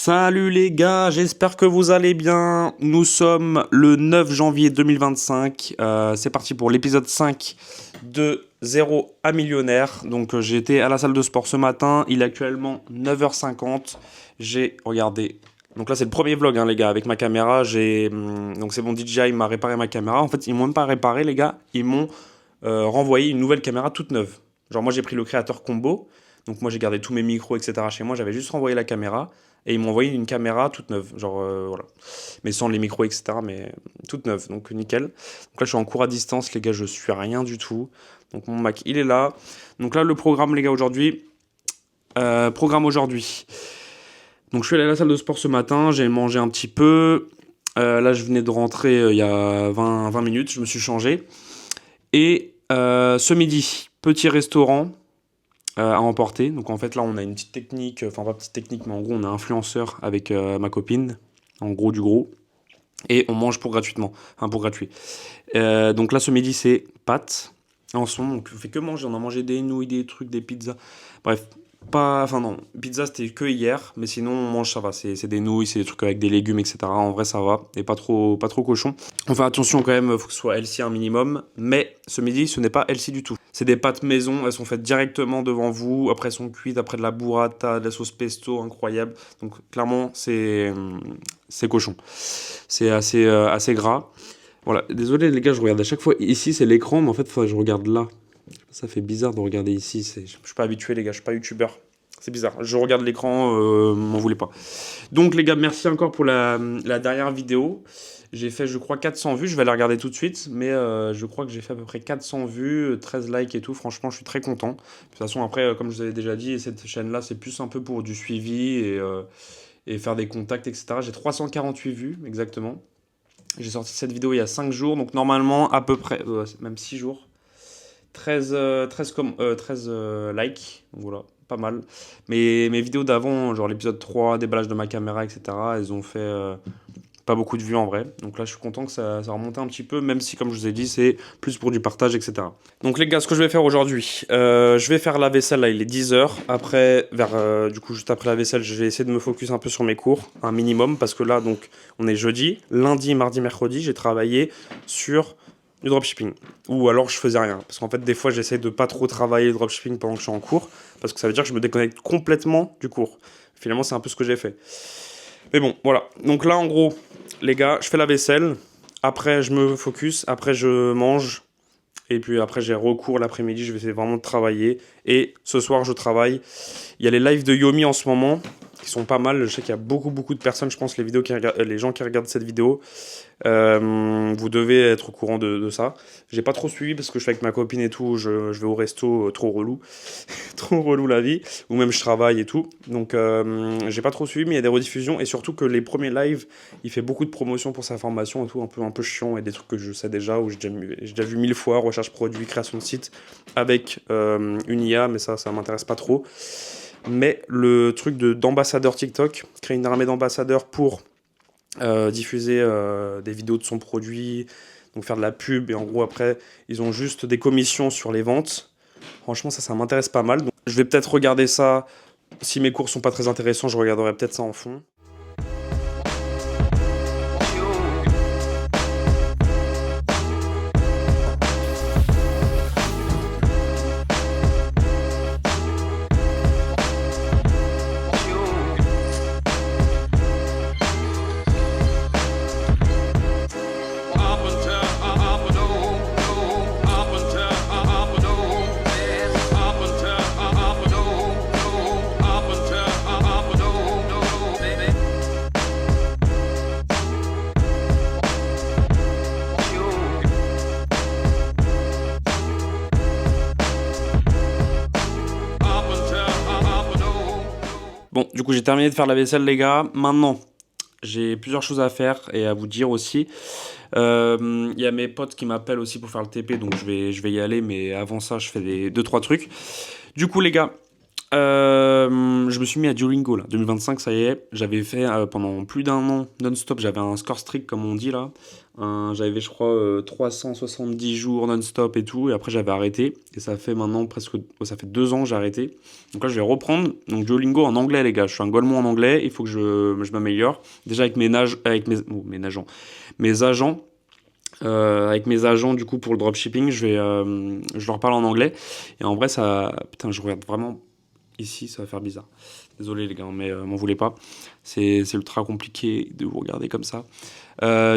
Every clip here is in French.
Salut les gars, j'espère que vous allez bien. Nous sommes le 9 janvier 2025. C'est parti pour l'épisode 5 de Zéro à Millionnaire. Donc j'ai été à la salle de sport ce matin. Il est actuellement 9h50. J'ai regardé. Donc là c'est le premier vlog les gars avec ma caméra. Donc c'est mon DJI, il m'a réparé ma caméra. En fait ils m'ont même pas réparé les gars. Ils m'ont renvoyé une nouvelle caméra toute neuve. Genre moi j'ai pris le créateur combo. Donc moi j'ai gardé tous mes micros etc. chez moi. J'avais juste renvoyé la caméra. Et ils m'ont envoyé une caméra toute neuve, genre voilà. Mais sans les micros, etc. Mais toute neuve, donc nickel. Donc là, je suis en cours à distance, les gars, je suis rien du tout. Donc mon Mac, il est là. Donc là, le programme, les gars, aujourd'hui. Donc je suis allé à la salle de sport ce matin, j'ai mangé un petit peu. Là, je venais de rentrer il y a 20 minutes, je me suis changé. Et ce midi, petit restaurant. À emporter. Donc en fait là on a une petite technique, enfin pas petite technique mais en gros on est influenceur avec ma copine, en gros du gros, et on mange pour gratuitement, enfin pour gratuit. Donc là ce midi c'est pâtes, en ce moment on fait que manger, on a mangé des nouilles, des trucs, des pizzas, bref. Enfin non, pizza c'était que hier, mais sinon on mange ça va, c'est des nouilles, c'est des trucs avec des légumes, etc. En vrai ça va, et pas trop cochon. On fait attention quand même, faut que ce soit healthy un minimum, mais ce midi ce n'est pas healthy du tout. C'est des pâtes maison, elles sont faites directement devant vous, après elles sont cuites, après de la burrata, de la sauce pesto, incroyable. Donc clairement c'est cochon, c'est assez gras. Voilà, désolé les gars, je regarde à chaque fois, ici c'est l'écran, mais en fait je regarde là. Ça fait bizarre de regarder ici, je suis pas habitué les gars, je suis pas youtubeur. C'est bizarre, je regarde l'écran, m'en voulez pas. Donc les gars, merci encore pour la dernière vidéo. J'ai fait je crois 400 vues, je vais la regarder tout de suite, mais je crois que j'ai fait à peu près 400 vues, 13 likes et tout, franchement je suis très content. De toute façon après, comme je vous avais déjà dit, cette chaîne-là c'est plus un peu pour du suivi et faire des contacts, etc. J'ai 348 vues exactement. J'ai sorti cette vidéo il y a 5 jours, donc normalement à peu près, même 6 jours. 13 likes, donc voilà, pas mal. Mais mes vidéos d'avant, genre l'épisode 3, déballage de ma caméra, etc., elles ont fait pas beaucoup de vues en vrai. Donc là, je suis content que ça remonte un petit peu, même si, comme je vous ai dit, c'est plus pour du partage, etc. Donc les gars, ce que je vais faire aujourd'hui, je vais faire la vaisselle, là, il est 10h. Après, du coup, juste après la vaisselle, je vais essayer de me focus un peu sur mes cours, un minimum, parce que là, donc, on est jeudi, lundi, mardi, mercredi, j'ai travaillé sur du dropshipping. Ou alors je faisais rien. Parce qu'en fait, des fois, j'essaie de pas trop travailler le dropshipping pendant que je suis en cours. Parce que ça veut dire que je me déconnecte complètement du cours. Finalement, c'est un peu ce que j'ai fait. Mais bon, voilà. Donc là, en gros, les gars, je fais la vaisselle. Après, je me focus. Après, je mange. Et puis après, j'ai recours l'après-midi. Je vais essayer vraiment de travailler. Et ce soir, je travaille. Il y a les lives de Yomi en ce moment qui sont pas mal. Je sais qu'il y a beaucoup de personnes, je pense, les gens qui regardent cette vidéo. Vous devez être au courant de ça. J'ai pas trop suivi parce que je suis avec ma copine et tout, je vais au resto, trop relou. Trop relou la vie, ou même je travaille et tout. Donc j'ai pas trop suivi, mais il y a des rediffusions et surtout que les premiers lives, il fait beaucoup de promotions pour sa formation et tout, un peu chiant et des trucs que je sais déjà, où j'ai déjà vu 1000 fois, recherche produit, création de site avec une IA, mais ça m'intéresse pas trop. Mais le truc d'ambassadeur TikTok, créer une armée d'ambassadeurs pour diffuser des vidéos de son produit, donc faire de la pub, et en gros après ils ont juste des commissions sur les ventes. Franchement ça m'intéresse pas mal, donc je vais peut-être regarder ça. Si mes cours sont pas très intéressants, je regarderai peut-être ça en fond. Bon, du coup, j'ai terminé de faire la vaisselle, les gars. Maintenant, j'ai plusieurs choses à faire et à vous dire aussi. Il y a mes potes qui m'appellent aussi pour faire le TP, donc je vais y aller. Mais avant ça, je fais 2-3 trucs. Du coup, les gars, Je me suis mis à Duolingo là. 2025, ça y est. J'avais fait pendant plus d'un an non-stop. J'avais un score strict, comme on dit là. J'avais, je crois, 370 jours non-stop et tout. Et après, j'avais arrêté. Et ça fait maintenant presque. Ça fait 2 ans que j'ai arrêté. Donc là, je vais reprendre. Donc Duolingo en anglais, les gars. Je suis un golemon en anglais. Il faut que je m'améliore. Déjà avec mes nageants. Mes agents. Avec mes agents du coup pour le dropshipping, je leur parle en anglais et en vrai ça, putain, je regarde vraiment ici, ça va faire bizarre. Désolé les gars, mais m'en voulez pas. C'est ultra compliqué de vous regarder comme ça.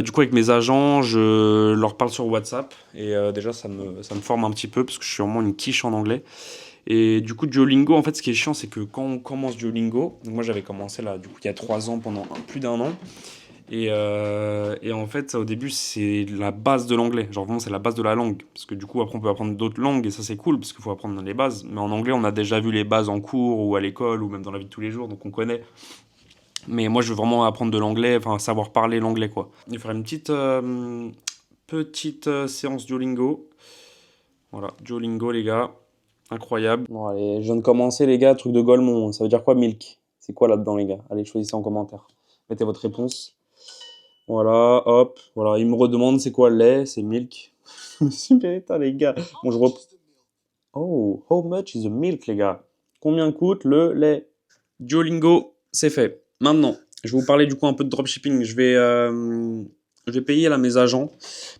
Du coup, avec mes agents, je leur parle sur WhatsApp. Et déjà, ça me forme un petit peu parce que je suis vraiment une quiche en anglais. Et du coup, Duolingo, en fait, ce qui est chiant, c'est que quand on commence Duolingo, donc moi j'avais commencé là, du coup, il y a 3 ans, pendant plus d'un an. Et en fait, au début, c'est la base de l'anglais. Genre vraiment, c'est la base de la langue. Parce que du coup, après, on peut apprendre d'autres langues et ça, c'est cool parce qu'il faut apprendre les bases. Mais en anglais, on a déjà vu les bases en cours ou à l'école ou même dans la vie de tous les jours, donc on connaît. Mais moi, je veux vraiment apprendre de l'anglais, enfin, savoir parler l'anglais, quoi. Il faudrait une petite séance Duolingo. Voilà, Duolingo, les gars. Incroyable. Bon, allez, je viens de commencer, les gars, truc de Golemont. Ça veut dire quoi, milk? C'est quoi là-dedans, les gars? Allez, choisissez en commentaire. Mettez votre réponse. Voilà, hop, voilà. Il me redemande c'est quoi le lait, c'est milk. Super état, les gars. Bon, Oh, how much is the milk, les gars? Combien coûte le lait? Duolingo, c'est fait. Maintenant, je vais vous parler du coup un peu de dropshipping. Je vais payer là mes agents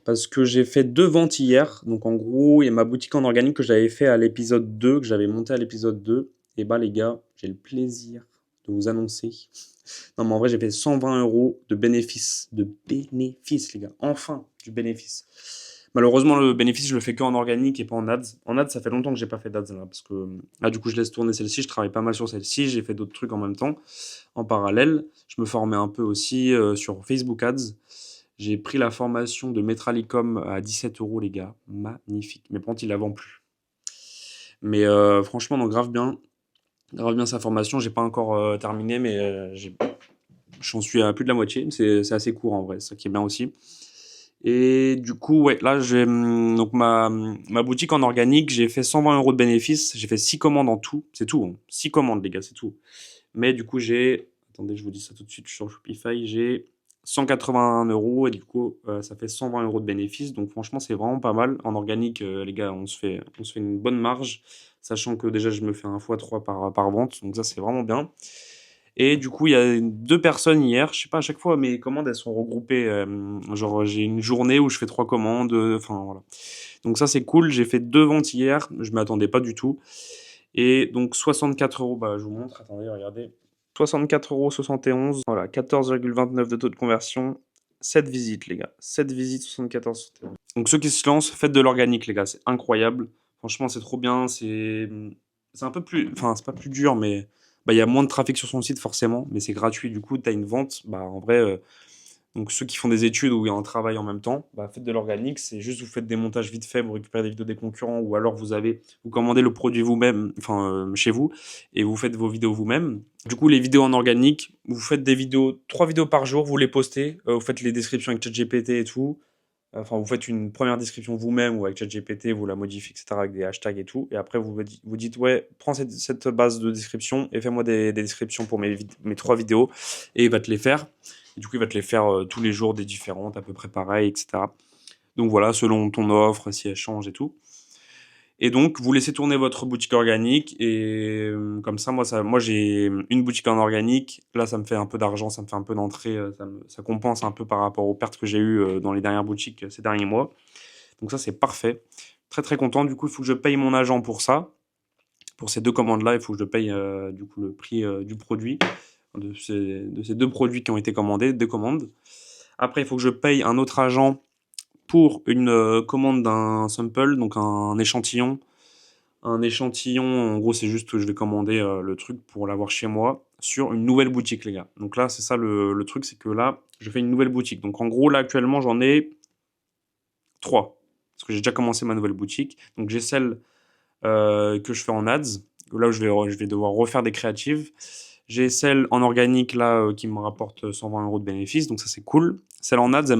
parce que j'ai fait 2 ventes hier. Donc en gros, il y a ma boutique en organique que j'avais fait à l'épisode 2, que j'avais monté à l'épisode 2. Et bah les gars, j'ai le plaisir de vous annoncer. Non mais en vrai, j'ai fait 120 euros de bénéfice. De bénéfice, les gars. Enfin, du bénéfice. Malheureusement, le bénéfice, je le fais que en organique et pas en ads. En ads, ça fait longtemps que j'ai pas fait d'ads là, parce que là, du coup, je laisse tourner celle-ci. Je travaille pas mal sur celle-ci. J'ai fait d'autres trucs en même temps, en parallèle. Je me formais un peu aussi sur Facebook Ads. J'ai pris la formation de Metralicom à 17 euros, les gars. Magnifique. Mais par contre, il la vend plus. Mais franchement, non, grave bien. Grave bien sa formation. J'ai pas encore terminé, mais j'en suis à plus de la moitié. C'est assez court en vrai, c'est ça qui est bien aussi. Et du coup, ouais, là, j'ai donc ma boutique en organique, j'ai fait 120 euros de bénéfice. J'ai fait 6 commandes en tout. C'est tout, hein. 6 commandes, les gars, c'est tout. Mais du coup, attendez, je vous dis ça tout de suite sur Shopify. J'ai 181 euros et du coup, ça fait 120 euros de bénéfice. Donc, franchement, c'est vraiment pas mal. En organique, les gars, on se fait une bonne marge, sachant que déjà, je me fais un x3 par vente. Donc, ça, c'est vraiment bien. Et du coup, il y a 2 personnes hier. Je sais pas, à chaque fois, mes commandes, elles sont regroupées. Genre, j'ai une journée où je fais 3 commandes. Enfin, voilà. Donc, ça, c'est cool. J'ai fait 2 ventes hier. Je m'attendais pas du tout. Et donc, 64 euros. Bah, je vous montre. Attendez, regardez. 64,71 €. Voilà, 14,29 de taux de conversion. 7 visites, les gars. 7 visites, 74,71. Donc, ceux qui se lancent, faites de l'organique, les gars. C'est incroyable. Franchement, c'est trop bien. C'est un peu plus. Enfin, c'est pas plus dur, mais bah, il y a moins de trafic sur son site, forcément. Mais c'est gratuit. Du coup, tu as une vente. Bah, en vrai, donc ceux qui font des études ou il y a un travail en même temps, bah, faites de l'organique, c'est juste vous faites des montages vite fait, vous récupérez des vidéos des concurrents ou alors vous commandez le produit vous-même, enfin chez vous, et vous faites vos vidéos vous-même. Du coup, les vidéos en organique, vous faites des vidéos, 3 vidéos par jour, vous les postez, vous faites les descriptions avec ChatGPT et tout. Enfin, vous faites une première description vous-même ou avec ChatGPT, vous la modifiez, etc. avec des hashtags et tout. Et après, vous dites, ouais, prends cette base de description et fais-moi des descriptions pour mes 3 vidéos. Et il va te les faire. Et du coup, il va te les faire tous les jours, des différentes, à peu près pareilles, etc. Donc voilà, selon ton offre, si elle change et tout. Et donc, vous laissez tourner votre boutique organique et comme ça, moi, j'ai une boutique en organique. Là, ça me fait un peu d'argent, ça me fait un peu d'entrée, ça compense un peu par rapport aux pertes que j'ai eues dans les dernières boutiques ces derniers mois. Donc ça, c'est parfait. Très très content. Du coup, il faut que je paye mon agent pour ça. Pour ces 2 commandes-là, il faut que je paye du coup le prix du produit, de ces 2 produits qui ont été commandés, 2 commandes. Après, il faut que je paye un autre agent pour une commande d'un sample, donc un échantillon. Un échantillon, en gros, c'est juste que je vais commander le truc pour l'avoir chez moi sur une nouvelle boutique, les gars. Donc là, c'est ça le truc, c'est que là, je fais une nouvelle boutique. Donc en gros, là, actuellement, j'en ai 3. Parce que j'ai déjà commencé ma nouvelle boutique. Donc j'ai celle que je fais en ads, là où je vais devoir refaire des créatives. J'ai celle en organique, là, qui me rapporte 120 euros de bénéfices, donc ça, c'est cool. Celle en ads,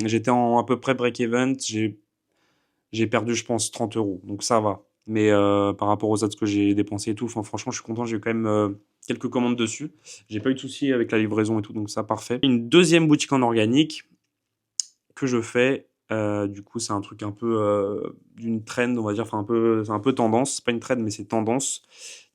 j'étais en à peu près break-even, j'ai perdu, je pense, 30 euros. Donc ça va. Mais par rapport aux ads que j'ai dépensés et tout, franchement, je suis content. J'ai eu quand même quelques commandes dessus. J'ai pas eu de soucis avec la livraison et tout, donc ça, parfait. Une deuxième boutique en organique que je fais. Du coup, c'est un truc un peu d'une trend, on va dire. Enfin, c'est un peu tendance. C'est pas une trend, mais c'est tendance.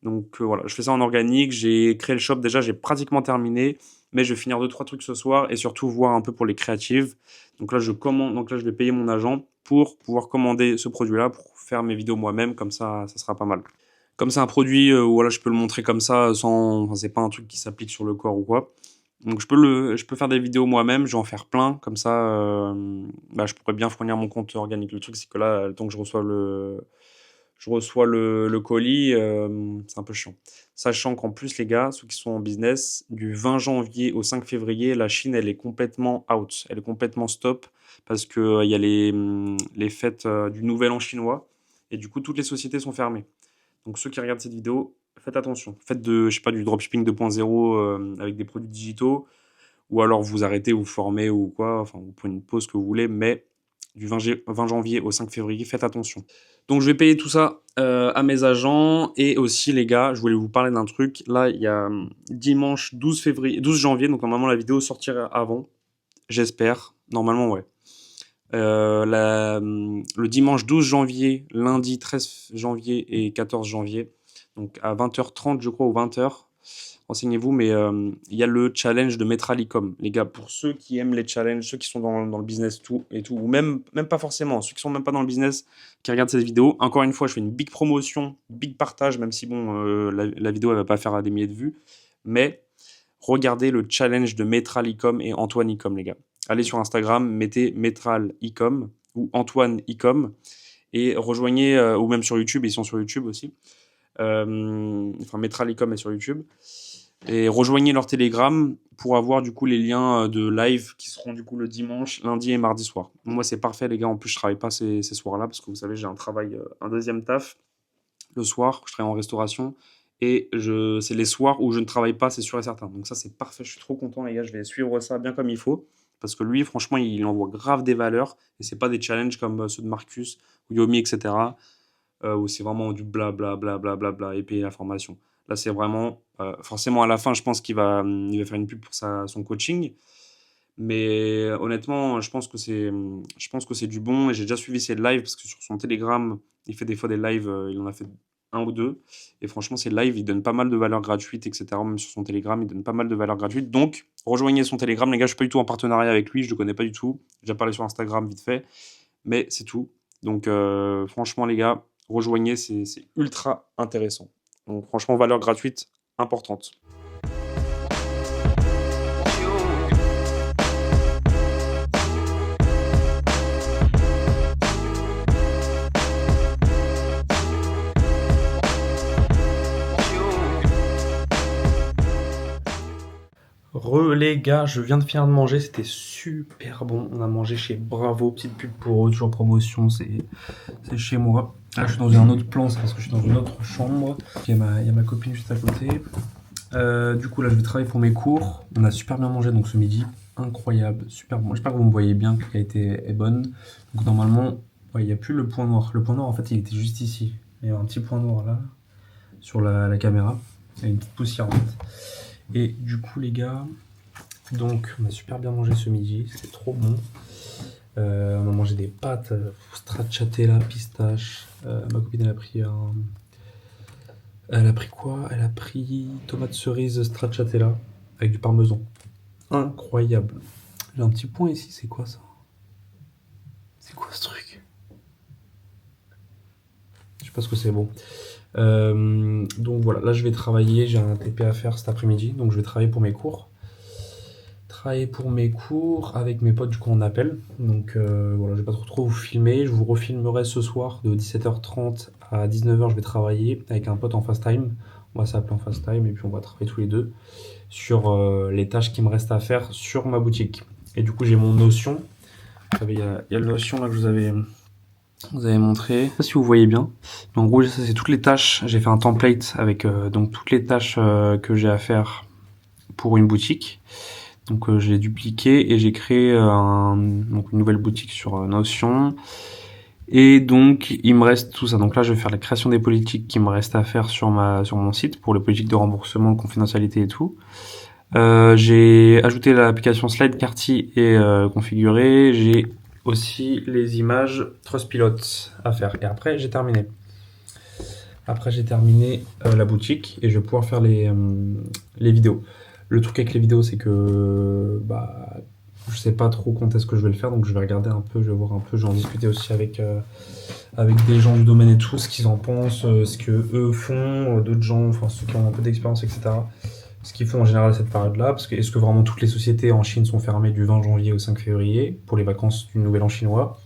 Donc voilà, je fais ça en organique. J'ai créé le shop déjà, j'ai pratiquement terminé. Mais je vais finir 2-3 trucs ce soir et surtout voir un peu pour les créatives. Donc là, je vais payer mon agent pour pouvoir commander ce produit-là, pour faire mes vidéos moi-même. Comme ça sera pas mal. Comme c'est un produit où voilà, je peux le montrer comme ça, sans, enfin, c'est pas un truc qui s'applique sur le corps ou quoi. Donc je peux faire des vidéos moi-même, je vais en faire plein, comme ça, bah, je pourrais bien fournir mon compte organique. Le truc, c'est que là, le temps que je reçois le colis, c'est un peu chiant. Sachant qu'en plus, les gars, ceux qui sont en business, du 20 janvier au 5 février, la Chine, elle est complètement out, elle est complètement stop, parce que il y a les fêtes du Nouvel An chinois, et du coup, toutes les sociétés sont fermées. Donc ceux qui regardent cette vidéo, faites attention. Faites je sais pas, du dropshipping 2.0 avec des produits digitaux, ou alors vous arrêtez, vous formez ou quoi, enfin vous prenez une pause que vous voulez, mais du 20 janvier au 5 février, faites attention. Donc je vais payer tout ça à mes agents, et aussi les gars, je voulais vous parler d'un truc. Là, il y a dimanche 12 janvier, donc normalement la vidéo sortira avant, j'espère. Normalement, ouais. Le dimanche 12 janvier, lundi 13 janvier et 14 janvier, donc à 20h30 je crois, ou 20h, renseignez-vous, mais il y a le challenge de Metralicom. Les gars, pour ceux qui aiment les challenges, ceux qui sont dans le business tout et tout, ou même pas forcément, ceux qui sont même pas dans le business, qui regardent cette vidéo, encore une fois, je fais une big promotion, big partage, même si bon, la vidéo elle va pas faire des milliers de vues, mais regardez le challenge de Metralicom et Antoine Icom, les gars. Allez sur Instagram, mettez Metral Icom ou Antoine Icom et rejoignez, ou même sur YouTube, ils sont sur YouTube aussi. Enfin, Metral Icom est sur YouTube. Et rejoignez leur Telegram pour avoir du coup les liens de live qui seront du coup le dimanche, lundi et mardi soir. Moi, c'est parfait, les gars. En plus, je travaille pas ces soirs-là parce que vous savez, j'ai un travail, un deuxième taf le soir. Je travaille en restauration. Et c'est les soirs où je ne travaille pas, c'est sûr et certain. Donc ça, c'est parfait. Je suis trop content, les gars. Je vais suivre ça bien comme il faut. Parce que lui, franchement, il envoie grave des valeurs. Et c'est pas des challenges comme ceux de Marcus ou Yomi, etc. Où c'est vraiment du bla bla bla bla bla bla et payer la formation. Là, c'est vraiment, forcément, à la fin, je pense il va faire une pub pour son coaching. Mais honnêtement, je pense que c'est du bon. Et j'ai déjà suivi ses lives parce que sur son Telegram, il fait des fois des lives. Il en a fait un ou deux. Et franchement, ses lives, il donne pas mal de valeurs gratuites, etc. Même sur son Telegram, il donne pas mal de valeurs gratuites. Donc, rejoignez son Telegram. Les gars, je suis pas du tout en partenariat avec lui. Je le connais pas du tout. J'ai déjà parlé sur Instagram vite fait. Mais c'est tout. Donc, franchement, les gars, rejoignez. C'est ultra intéressant. Donc, franchement, valeur gratuite importante. Les gars, je viens de finir de manger, c'était super bon. On a mangé chez Bravo, petite pub pour eux, toujours promotion, c'est chez moi. Là, je suis dans un autre plan, c'est parce que je suis dans une autre chambre. Il y a ma copine juste à côté. Du coup, là, je vais travailler pour mes cours. On a super bien mangé donc ce midi, incroyable, super bon. J'espère que vous me voyez bien, que la qualité est bonne. Donc normalement, ouais, il n'y a plus le point noir. Le point noir, en fait, il était juste ici. Il y a un petit point noir là, sur la caméra. Il y a une petite poussière en fait. Et du coup, les gars, donc on a super bien mangé ce midi, c'était trop bon. On a mangé des pâtes stracciatella, pistache. Ma copine elle a pris quoi? Elle a pris tomate cerise stracciatella avec du parmesan. Incroyable. J'ai un petit point ici, c'est quoi ça? C'est quoi ce truc? Je sais pas ce que c'est, bon. Donc voilà, là je vais travailler, j'ai un TP à faire cet après-midi, donc je vais travailler pour mes cours. Avec mes potes, du coup, on appelle. Donc voilà, je vais pas trop vous filmer. Je vous refilmerai ce soir de 17h30 à 19h. Je vais travailler avec un pote en fast time. On va s'appeler en fast time et puis on va travailler tous les deux sur les tâches qui me restent à faire sur ma boutique. Et du coup, j'ai mon Notion. Vous savez, il y a le Notion là que vous avez montré. Je sais pas si vous voyez bien. Mais en gros, ça c'est toutes les tâches. J'ai fait un template avec donc toutes les tâches que j'ai à faire pour une boutique. Donc je l'ai dupliqué et j'ai créé donc une nouvelle boutique sur Notion. Et donc, il me reste tout ça. Donc là, je vais faire la création des politiques qui me reste à faire sur mon site pour les politiques de remboursement, de confidentialité et tout. J'ai ajouté l'application Slidecarty et configuré. J'ai aussi les images Trustpilot à faire. Et après, j'ai terminé. La boutique et je vais pouvoir faire les vidéos. Le truc avec les vidéos, c'est que je sais pas trop quand est-ce que je vais le faire, donc je vais regarder un peu, je vais voir un peu, je vais en discuter aussi avec des gens du domaine et tout, ce qu'ils en pensent, ce que eux font, d'autres gens, enfin ceux qui ont un peu d'expérience, etc. Ce qu'ils font en général à cette période-là, parce que est-ce que vraiment toutes les sociétés en Chine sont fermées du 20 janvier au 5 février pour les vacances du Nouvel An chinois?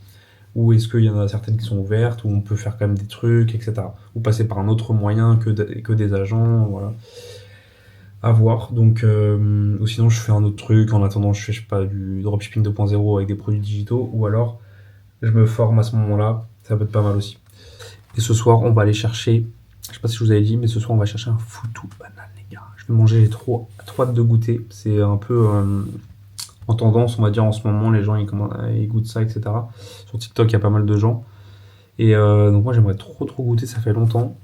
Ou est-ce qu'il y en a certaines qui sont ouvertes, où on peut faire quand même des trucs, etc. Ou passer par un autre moyen que des agents, voilà. À voir. Donc, ou sinon, je fais un autre truc. En attendant, je sais pas, du dropshipping 2.0 avec des produits digitaux. Ou alors, je me forme à ce moment-là. Ça peut être pas mal aussi. Et ce soir, on va aller chercher, je sais pas si je vous avais dit, mais ce soir, on va chercher un foutou banane, les gars. Je vais manger les trop hâte de goûter. C'est un peu en tendance, on va dire, en ce moment. Les gens, ils goûtent ça, etc. Sur TikTok, il y a pas mal de gens. Et donc moi j'aimerais trop goûter, ça fait longtemps.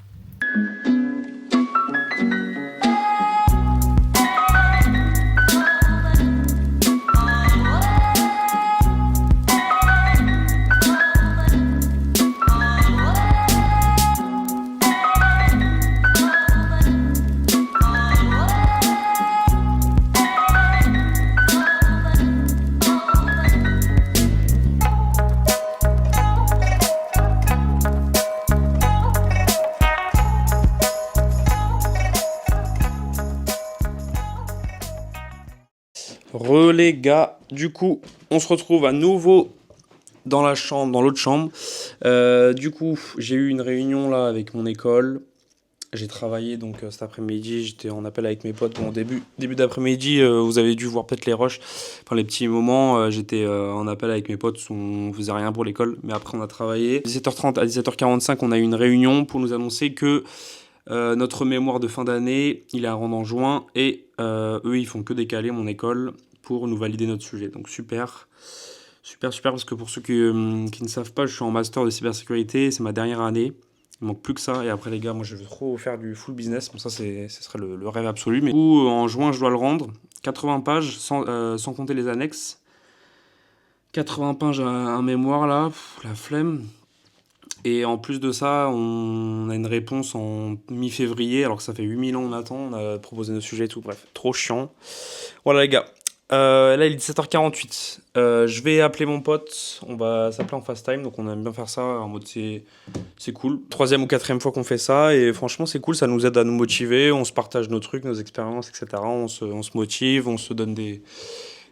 Les gars, du coup, on se retrouve à nouveau dans la chambre, dans l'autre chambre. Du coup, j'ai eu une réunion là avec mon école. J'ai travaillé donc cet après-midi, j'étais en appel avec mes potes. Bon, début d'après-midi, vous avez dû voir peut-être les rushs, enfin les petits moments. J'étais en appel avec mes potes, on faisait rien pour l'école, mais après on a travaillé. 17h30 à 17h45, on a eu une réunion pour nous annoncer que notre mémoire de fin d'année, il est à rendre en juin et eux, ils font que décaler mon école pour nous valider notre sujet. Donc super, parce que pour ceux qui ne savent pas, je suis en master de cybersécurité, c'est ma dernière année. Il manque plus que ça. Et après, les gars, moi, je veux trop faire du full business. Bon, ça, ce serait le rêve absolu. Mais du coup, en juin, je dois le rendre. 80 pages, sans compter les annexes. 80 pages un mémoire, là. La flemme. Et en plus de ça, on a une réponse en mi-février, alors que ça fait 8000 ans on attend. On a proposé nos sujets et tout. Bref, trop chiant. Voilà, les gars. Là, il est 17h48. Je vais appeler mon pote. On va s'appeler en FaceTime. Donc, on aime bien faire ça en mode c'est cool. Troisième ou quatrième fois qu'on fait ça. Et franchement, c'est cool. Ça nous aide à nous motiver. On se partage nos trucs, nos expériences, etc. On se motive. On se donne des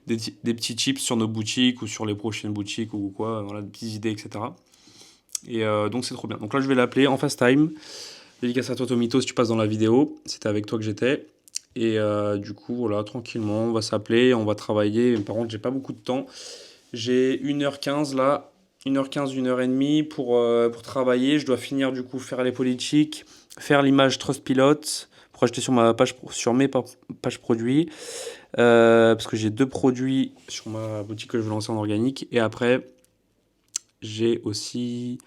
petits tips sur nos boutiques ou sur les prochaines boutiques ou quoi. Voilà, des petites idées, etc. Et donc, c'est trop bien. Donc là, je vais l'appeler en FaceTime. Dédicace à toi, Tomito, si tu passes dans la vidéo. C'était avec toi que j'étais. Et du coup, voilà, tranquillement, on va s'appeler, on va travailler. Par contre, j'ai pas beaucoup de temps. J'ai 1h15 là, 1h15, 1h30 pour travailler. Je dois finir du coup, faire les politiques, faire l'image Trustpilot pour acheter sur sur mes pages produits. Parce que j'ai 2 produits sur ma boutique que je veux lancer en organique. Et après, j'ai aussi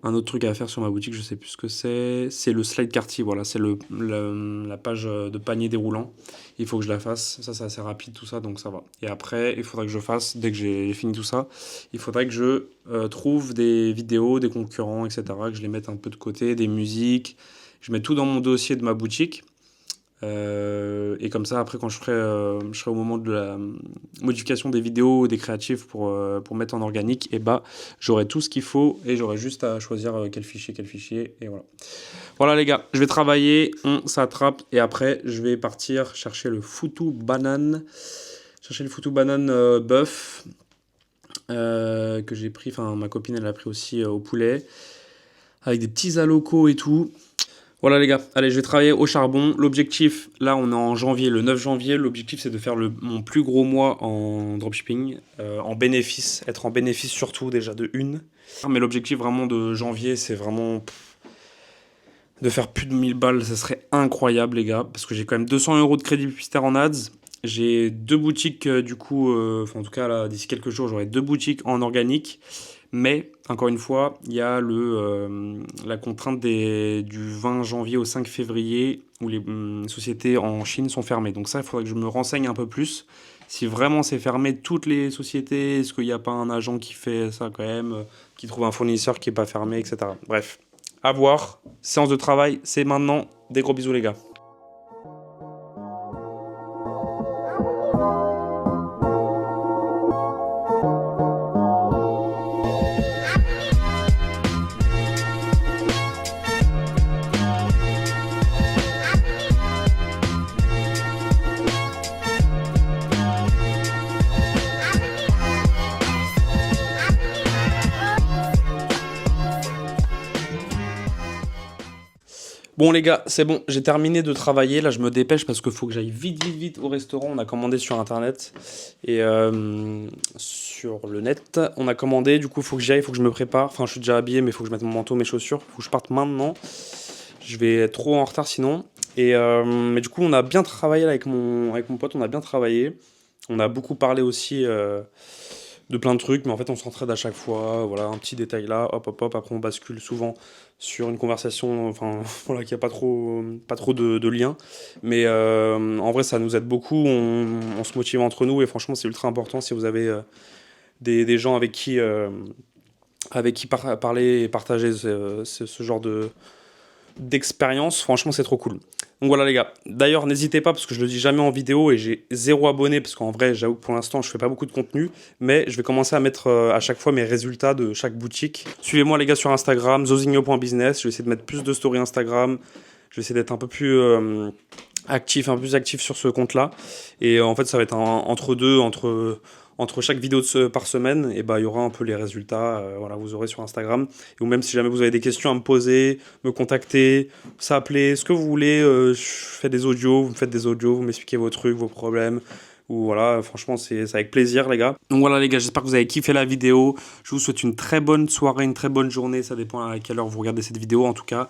un autre truc à faire sur ma boutique, je sais plus ce que c'est le Slidecarty, voilà, c'est la page de panier déroulant. Il faut que je la fasse, ça c'est assez rapide tout ça, donc ça va. Et après, il faudra que je fasse, dès que j'ai fini tout ça, il faudrait que je trouve des vidéos, des concurrents, etc., que je les mette un peu de côté, des musiques, je mets tout dans mon dossier de ma boutique. Et comme ça, après, quand je serai au moment de la modification des vidéos, des créatifs pour mettre en organique, et j'aurai tout ce qu'il faut et j'aurai juste à choisir quel fichier, et voilà. Voilà les gars, je vais travailler, on s'attrape et après, je vais partir chercher le foutou banane, bœuf que j'ai pris, enfin ma copine elle l'a pris aussi au poulet, avec des petits alocos et tout. Voilà les gars, allez je vais travailler au charbon. L'objectif, là on est en janvier, le 9 janvier, l'objectif c'est de faire mon plus gros mois en dropshipping, en bénéfice, être en bénéfice surtout déjà de une. Mais l'objectif vraiment de janvier c'est vraiment de faire plus de 1000 balles, ça serait incroyable les gars, parce que j'ai quand même 200 € de crédit publicitaire en ads. J'ai 2 boutiques du coup, en tout cas là d'ici quelques jours j'aurai 2 boutiques en organique. Mais, encore une fois, il y a la contrainte du 20 janvier au 5 février où les sociétés en Chine sont fermées. Donc ça, il faudrait que je me renseigne un peu plus. Si vraiment c'est fermé toutes les sociétés, est-ce qu'il n'y a pas un agent qui fait ça quand même, qui trouve un fournisseur qui n'est pas fermé, etc. Bref, à voir. Séance de travail, c'est maintenant. Des gros bisous les gars. Bon les gars, c'est bon, j'ai terminé de travailler, là je me dépêche parce qu'il faut que j'aille vite au restaurant, on a commandé sur internet et sur le net, on a commandé, du coup il faut que j'y aille, il faut que je me prépare, enfin je suis déjà habillé mais il faut que je mette mon manteau, mes chaussures, il faut que je parte maintenant, je vais être trop en retard sinon, mais du coup on a bien travaillé là, avec mon pote, on a bien travaillé, on a beaucoup parlé aussi de plein de trucs, mais en fait on s'entraide à chaque fois, voilà, un petit détail là, hop, après on bascule souvent sur une conversation, enfin voilà, qui a pas trop de lien, mais en vrai ça nous aide beaucoup, on se motive entre nous et franchement c'est ultra important si vous avez des gens avec qui parler et partager ce genre d'expérience, franchement c'est trop cool. Donc voilà les gars, d'ailleurs n'hésitez pas parce que je le dis jamais en vidéo et j'ai 0 abonné parce qu'en vrai j'avoue que pour l'instant je fais pas beaucoup de contenu, mais je vais commencer à mettre à chaque fois mes résultats de chaque boutique. Suivez-moi les gars sur Instagram, zosigno.business, je vais essayer de mettre plus de stories Instagram, je vais essayer d'être un peu plus actif sur ce compte là et en fait ça va être entre deux, entre chaque vidéo par semaine, et bah, il y aura un peu les résultats, voilà, vous aurez sur Instagram. Ou même si jamais vous avez des questions à me poser, me contacter, s'appeler, ce que vous voulez, je fais des audios, vous me faites des audios, vous m'expliquez vos trucs, vos problèmes. Ou voilà, franchement, c'est avec plaisir, les gars. Donc voilà, les gars, j'espère que vous avez kiffé la vidéo. Je vous souhaite une très bonne soirée, une très bonne journée. Ça dépend à quelle heure vous regardez cette vidéo, en tout cas.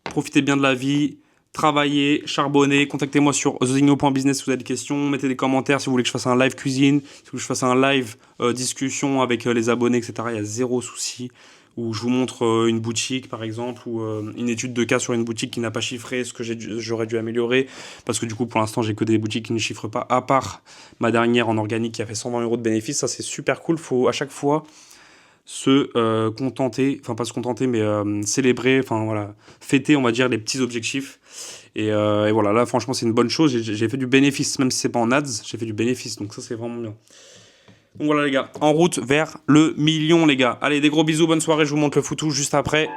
Profitez bien de la vie. Travaillez, charbonnez, contactez-moi sur zosigno.business si vous avez des questions, mettez des commentaires si vous voulez que je fasse un live cuisine, si vous voulez que je fasse un live discussion avec les abonnés, etc. Il y a zéro souci, où je vous montre une boutique par exemple, ou une étude de cas sur une boutique qui n'a pas chiffré ce que j'aurais dû améliorer, parce que du coup pour l'instant j'ai que des boutiques qui ne chiffrent pas, à part ma dernière en organique qui a fait 120 € de bénéfice, ça c'est super cool, faut à chaque fois se contenter, enfin pas se contenter, mais célébrer, enfin voilà, fêter, on va dire, les petits objectifs. Et voilà, là franchement c'est une bonne chose, j'ai fait du bénéfice, même si c'est pas en ads, j'ai fait du bénéfice, donc ça c'est vraiment bien. Donc voilà les gars, en route vers le million les gars. Allez, des gros bisous, bonne soirée, je vous montre le foutou juste après.